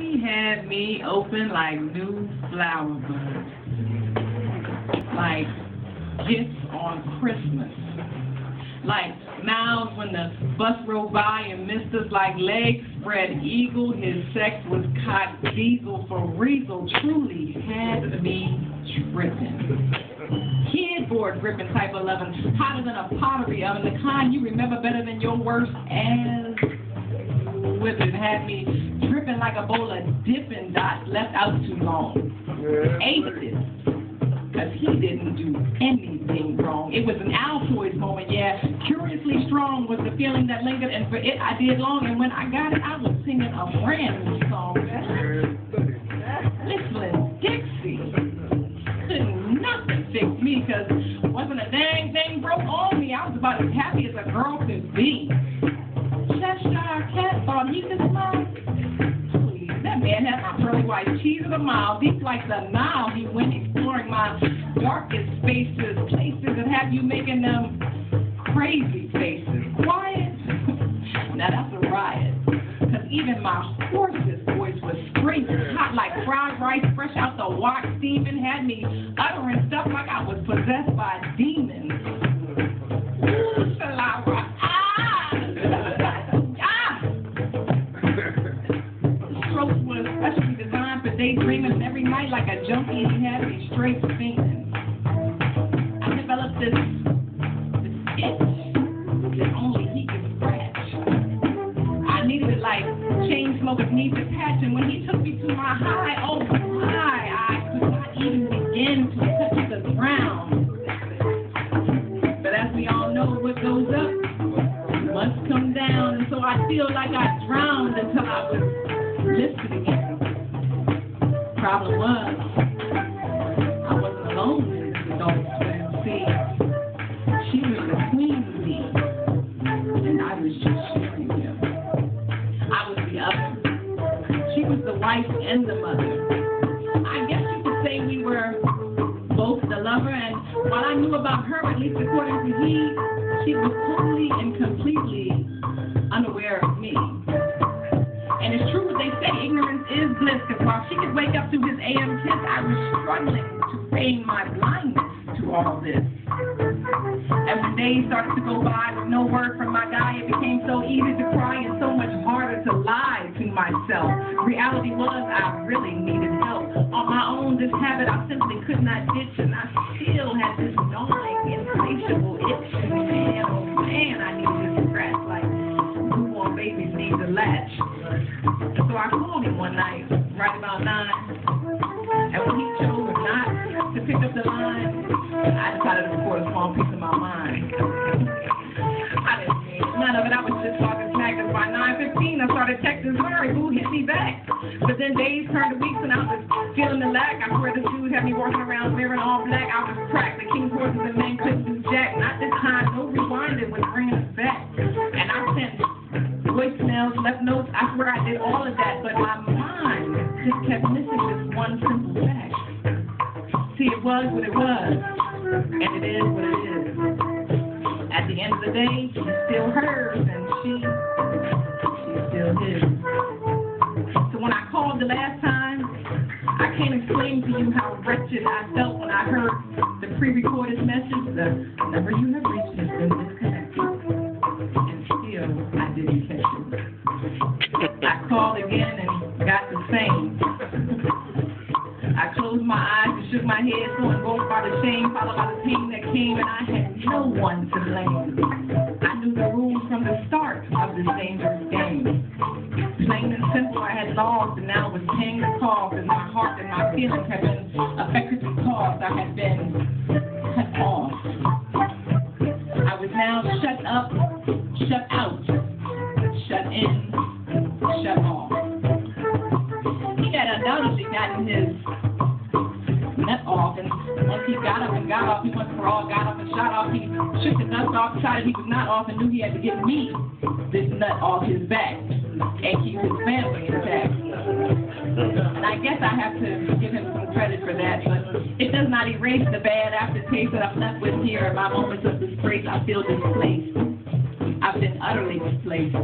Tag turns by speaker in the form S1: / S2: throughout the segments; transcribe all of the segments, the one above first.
S1: He had me open like new flower buds, like gifts on Christmas. Like now when the bus rode by and missed us like legs spread eagle, his sex was caught diesel for Riesel, truly had me tripping. Kidboard gripping type 11, hotter than a pottery oven, the kind you remember better than your worst ass whipping, had me dripping like a bowl of Dippin' Dots left out too long. Aced it, because he didn't do anything wrong. It was an Altoids moment, yeah. Curiously strong was the feeling that lingered, and for it I did long, and when I got it, I was singing a brand new song. Whistling Dixie. Couldn't nothing fix me, because wasn't a dang thing broke on me. I was about as happy as a girl could be. Cheshire Cat thought he could smile. Please, that man had my pearly white cheese of the mile. Deep like the Nile, he went exploring my darkest spaces, places that have you making them crazy faces. Quiet? Now that's a riot. Because even my horse's voice was screaming, hot like fried rice, fresh out the wok, steaming, had me uttering stuff like I was possessed by demons. Ooh, Shalara. Especially designed for daydreaming, and every night like a junkie, he had me straight fainting. I developed this itch that only he could scratch. I needed it like chain smokers need the patch, and when he took me to my high, oh my, I could not even begin to touch the ground. But as we all know, what goes up must come down, and so I feel like I drowned until I was lifted again. Problem was, I wasn't alone in this adult swim. See, she was the queen of me, and I was just sharing him. I was the other. She was the wife and the mother. I guess you could say we were both the lover, and while I knew about her, at least according to he, she was totally and completely unaware of me. And it's true what they say, ignorance is bliss, because while she could wake up to his AM kiss, I was struggling to feign my blindness to all this. And when days started to go by with no word from my guy, it became so easy to cry and so much harder to lie to myself. Reality was I really needed help. On my own, this habit I simply could not ditch, and I still had this gnawing, insatiable itch. Man, oh man, I needed this scratch like newborn babies need the latch. So I called him one night, right about 9, and when he chose not to pick up the line, I decided to record a small piece of my mind. I didn't mean none of it, I was just talking smack, because by 9:15 I started texting Larry, who hit me back. But then days turned to weeks and I was feeling the lack. I swear this dude had me walking around wearing all black. I was cracked, the king's horses and men couldn't do jack. Not this time, no rewinding was bringing us back. And I sent voicemails, left notes, I swear I did all of that, but my mind just kept missing this one simple fact. See, it was what it was, and it is what it is. At the end of the day, she's still hers, and she's still his. So when I called the last time, I can't explain to you how wretched I felt when I heard the pre-recorded message. The number you have reached has been disconnected. I didn't catch it. I called again and got the same. I closed my eyes and shook my head, so engulfed by the shame, followed by the pain that came, and I had no one to blame. I knew the rules from the start of this dangerous game. Plain and simple, I had lost, and now was paying the cost, and my heart and my feelings had been affected because I had been cut off. I was now shut up, shut out, shut in, shut off. He had undoubtedly gotten his nut off, and once he got up, he once for all got up and shot off. He shook the nuts off, decided he was not off, and knew he had to get me this nut off his back and keep his family intact. And I guess I have to give him some credit for that, but it does not erase the bad aftertaste that I'm left with here. In my moments of disgrace, I feel displaced. I've been utterly displaced,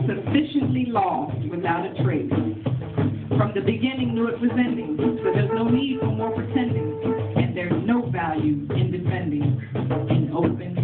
S1: sufficiently lost without a trace. the beginning knew it was ending, so there's no need for more pretending, and there's no value in defending an open